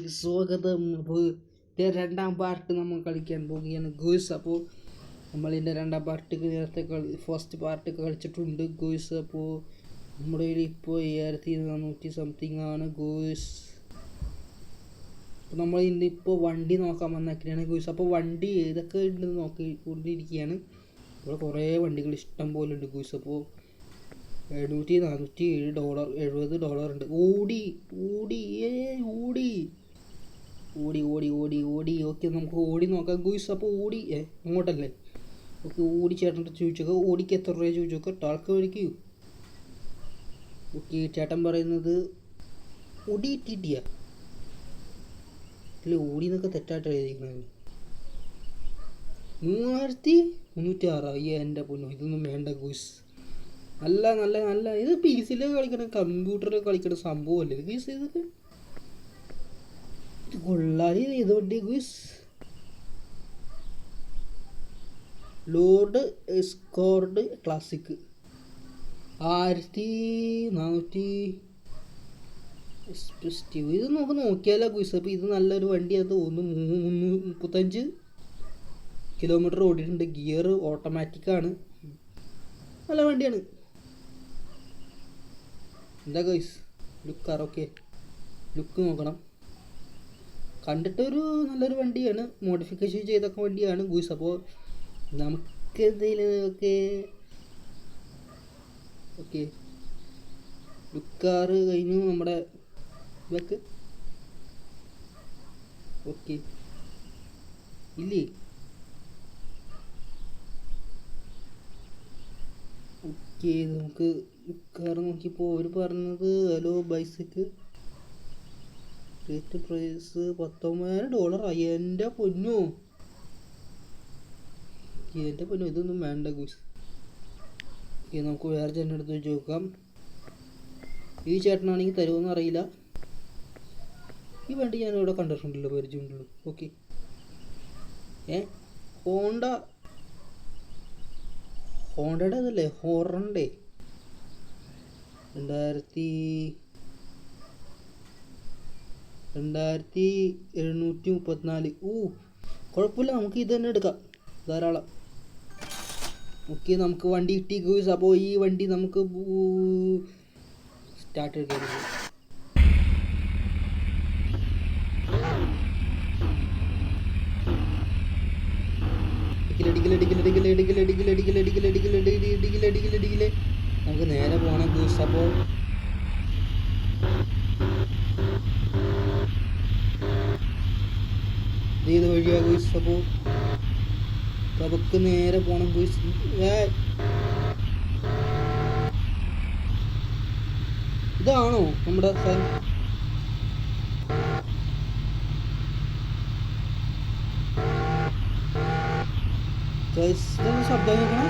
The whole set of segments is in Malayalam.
വീഡിയോയിലേക്ക് സ്വാഗതം. അപ്പോൾ ഇതിൻ്റെ രണ്ടാം പാർട്ട് നമ്മൾ കളിക്കാൻ പോവുകയാണ് ഗോയ്സ്. അപ്പോൾ നമ്മളിതിൻ്റെ രണ്ടാം പാർട്ട് നേരത്തെ ഫസ്റ്റ് പാർട്ട് കളിച്ചിട്ടുണ്ട് ഗോയ്സ്. അപ്പോൾ നമ്മുടെ കയ്യിൽ ഇപ്പോൾ 7400 സംതിങ് ആണ് ഗോയ്സ്. അപ്പോൾ നമ്മൾ ഇന്നിപ്പോൾ വണ്ടി നോക്കാൻ വന്നേക്കാണ് ഗോയ്സ്. അപ്പോൾ വണ്ടി ഏതൊക്കെ ഉണ്ടെന്ന് നോക്കിക്കൊണ്ടിരിക്കുകയാണ്. ഇവിടെ കുറേ വണ്ടികൾ ഇഷ്ടം പോലെ ഉണ്ട് ഗോയ്സ്. അപ്പോൾ $747 $70 ഉണ്ട്. ഓടി ഓടി ഓടി ഓടി ഓടി ഓടി ഓടി ഓക്കെ, നമുക്ക് ഓടി നോക്കാം ഗോയ്സ്. അപ്പോൾ ഓടി അങ്ങോട്ടല്ലേ? ഓക്കെ, ഓടി ചേട്ടൻ്റെ ചോദിച്ചോക്കെ ഓടിക്ക് എത്ര രൂപ ചോദിച്ചോക്കെ ടാൾക്ക് മേടിക്കൂ. ഓക്കെ, ചേട്ടൻ പറയുന്നത് ഓടി ഇട്ടിട്ടിയാ അല്ലേ? ഓടി എന്നൊക്കെ തെറ്റായിട്ട് എഴുതിയിരിക്കണത്. 3306. എൻ്റെ പൊന്നോ, ഇതൊന്നും വേണ്ട ഗോയ്സ്. നല്ല നല്ല നല്ല ഇത് പി സിയിലൊക്കെ കളിക്കണം, കമ്പ്യൂട്ടറിൽ കളിക്കണ സംഭവമല്ലേ ഇത് ഗോയ്സ്. ഇതൊക്കെ ഇത് കൊള്ളാതി. ഇത് വണ്ടി ഗോയ്സ്. Lord എസ്കോർഡ് classic 1400. ഇത് നമുക്ക് നോക്കിയാലോ ഗോയ്സ്. അപ്പോൾ ഇത് നല്ലൊരു വണ്ടിയാണ് തോന്നുന്നു. 335 കിലോമീറ്റർ ഓടിയിട്ടുണ്ട്. ഗിയർ ഓട്ടോമാറ്റിക്കാണ്. നല്ല വണ്ടിയാണ്. എന്താ ഗോയ്സ് ലുക്കാർ? ഓക്കെ, ലുക്ക് നോക്കണം. കണ്ടിട്ടൊരു നല്ലൊരു വണ്ടിയാണ്, മോഡിഫിക്കേഷൻ ചെയ്തൊക്കെ വണ്ടിയാണ് ഗോയ്സ്. അപ്പോൾ നമുക്ക് എന്തെങ്കിലും ഓക്കെ ലുക്കാറ് കഴിഞ്ഞു. നമ്മുടെ ഇതൊക്കെ ഓക്കെ ഇല്ലേ? ഓക്കെ, നമുക്ക് കാർ നോക്കിയപ്പോൾ അവർ പറഞ്ഞത് ഹലോ ബൈസക്ക് റേറ്റ് പ്രൈസ് $19,000. എൻ്റെ പൊന്നോ, എൻ്റെ പൊന്നോ, ഇതൊന്നും വേണ്ട ഗൂസ്. ഓക്കെ, നമുക്ക് വേറെ ചേട്ടൻ്റെ അടുത്ത് വെച്ച് നോക്കാം. ഈ ചേട്ടനാണെങ്കിൽ തരുമെന്ന് അറിയില്ല. ഈ വണ്ടി ഞാൻ ഇവിടെ കണ്ടിട്ടുണ്ടല്ലോ, പരിചയമുണ്ടല്ലോ. ഓക്കെ, ഹോണ്ടയുടെ അതല്ലേ? ഹോറണ്ടേ 2734. കുഴപ്പമില്ല, നമുക്ക് ഇത് തന്നെ എടുക്കാം, ധാരാളം. ഓക്കെ, നമുക്ക് വണ്ടി കിട്ടി ഗോയ്സ്. അപ്പോൾ ഈ വണ്ടി നമുക്ക് സ്റ്റാർട്ട് എടുക്കാം. നമുക്ക് നേരെ പോകണം ഗൂസ്. അപ്പോൾ ഇത് വഴിയാ ഗൂസ്. അപ്പോൾ നമുക്ക് നേരെ പോകണം ഗൂസ്. ഇതാണോ നമ്മുടെ ശബ്ദം നോക്കണം.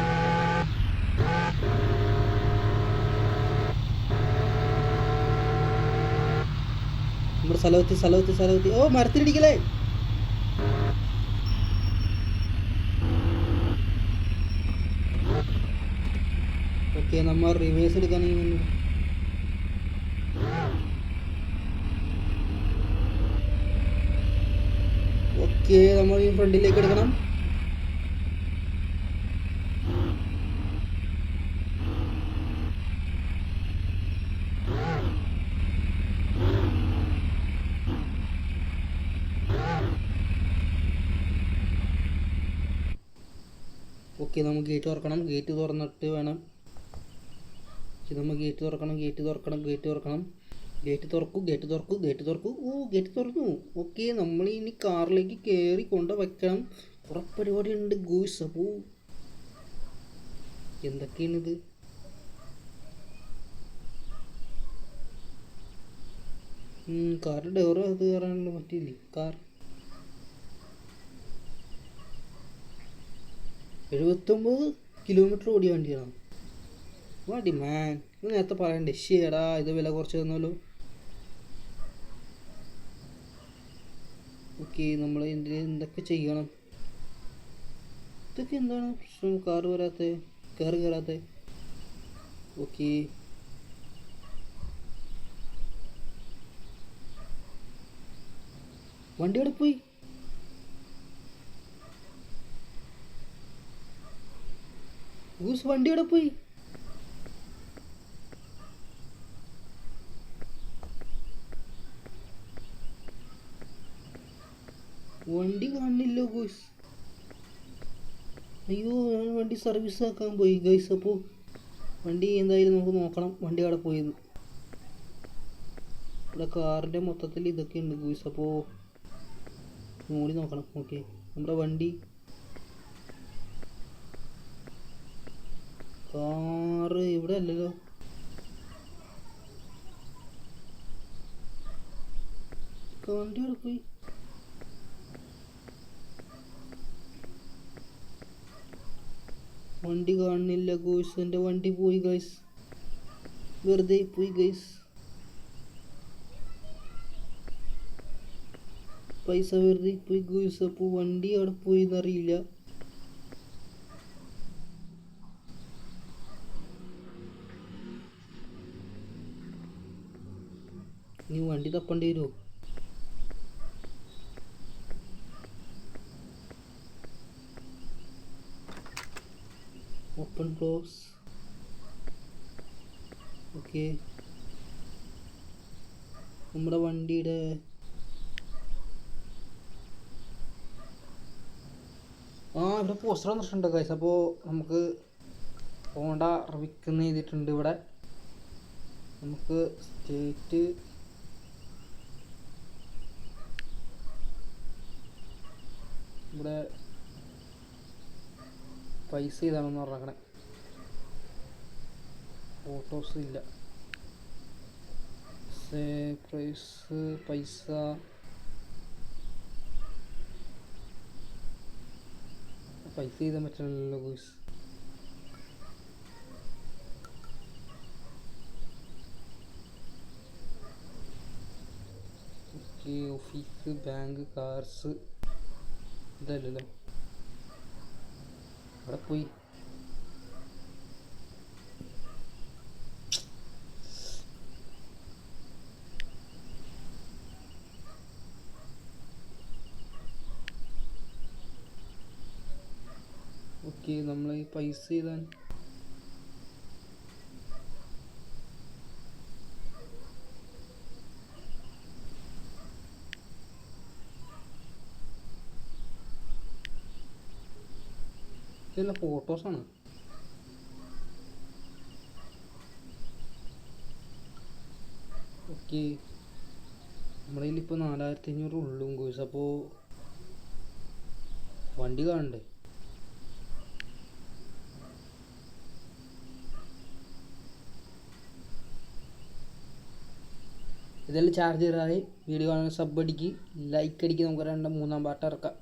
നമ്മുടെ സ്ഥലമെത്തി. ഓ, മരത്തിലിടിക്കലേ. ഓക്കെ, നമ്മൾ റിവേഴ്സ് എടുക്കുകയാണെങ്കിൽ ഓക്കെ, നമ്മൾ ഈ ഫ്രണ്ടിലേക്ക് എടുക്കണം. ഓക്കെ, നമുക്ക് ഗേറ്റ് തുറക്കണം. ഗേറ്റ് തുറന്നിട്ട് വേണം. നമ്മൾ ഗേറ്റ് തുറക്കണം. ഗേറ്റ് തുറക്കൂ. ഓ, ഗേറ്റ് തുറന്നു. ഓക്കെ, നമ്മൾ ഇനി കാറിലേക്ക് കയറി കൊണ്ട് വയ്ക്കണം. കുറേ പരിപാടി ഉണ്ട് ഗൂസ്. അപ്പോൾ എന്തൊക്കെയാണിത്? കാറിൻ്റെ ഡോറ് അത് കയറാനുള്ള പറ്റിയില്ലേ? കാർ 79 കിലോമീറ്റർ ഓടിയ വണ്ടിയാണ്. വാടി മാൻ, ഇത് നേരത്തെ പറയണ്ടേ? ശരിടാ, ഇത് വില കുറച്ച് തന്നല്ലോ. ഓക്കെ, നമ്മൾ എന്തൊക്കെ ചെയ്യണം? ഇതൊക്കെ എന്താണ് പ്രശ്നം? കാറ് കയറാത്ത. ഓക്കെ, വണ്ടി എവിടെ പോയി? ഗൂസ് വണ്ടി എവിടെ പോയി? വണ്ടി കാണില്ല ഗൂസ്. അയ്യോ, ഞാൻ വണ്ടി സർവീസ് ആക്കാൻ പോയി ഗൈസ്. അപ്പോൾ വണ്ടി എന്തായാലും നമുക്ക് നോക്കണം വണ്ടി അവിടെ പോയെന്ന്. ഇവിടെ കാറിൻ്റെ മൊത്തത്തിൽ ഇതൊക്കെ ഉണ്ട് ഗൂസ്. അപ്പോൾ മോടി നോക്കണം. ഓക്കെ, നമ്മുടെ വണ്ടി കാറ് ഇവിടെ അല്ലല്ലോ. വണ്ടി അവിടെ പോയി. വണ്ടി കാണുന്നില്ല ഗോയ്സ്. എൻ്റെ വണ്ടി പോയി ഗൈസ്, വെറുതെ പോയി ഗൈസ്. പൈസ വെറുതെ പോയി ഗോയ്സ്. അപ്പോൾ വണ്ടി അവിടെ പോയി എന്നറിയില്ല. ഇനി വണ്ടി തപ്പേണ്ടി വരുമോ? Open close. ഓക്കെ, നമ്മുടെ വണ്ടിയുടെ ഇവിടെ പോസ്റ്റർ വന്നിട്ടുണ്ട് ഗൈസ്. അപ്പോൾ നമുക്ക് ഹോണ്ട വിൽക്കുന്ന ചെയ്തിട്ടുണ്ട് ഇവിടെ. നമുക്ക് സ്റ്റേറ്റ് ഇവിടെ പൈസ ഇതാണെന്ന് പറഞ്ഞേ. ഫോട്ടോസ് ഇല്ല. പ്രൈസ് പൈസ ചെയ്താൻ പറ്റില്ലല്ലോ guys. Okay, office, bank, cars ഇതല്ലല്ലോ. അവിടെ പോയി. ഓക്കെ, നമ്മൾ ഈ പൈസ ചെയ്താൻ ഇതല്ല, ഫോട്ടോസാണ്. ഓക്കെ, നമ്മുടെ കയ്യിലിപ്പോൾ 4500 ഉള്ളൂ ഗോയ്സ്. അപ്പോൾ വണ്ടി കാണണ്ടേ? ഇതെല്ലാം ചാർജ് ചെയ്താൽ വീഡിയോ കാണാൻ സബ് അടിക്ക്, ലൈക്ക് അടിക്ക്. നമുക്ക് 2-3 പാട്ട് ഇറക്കാം.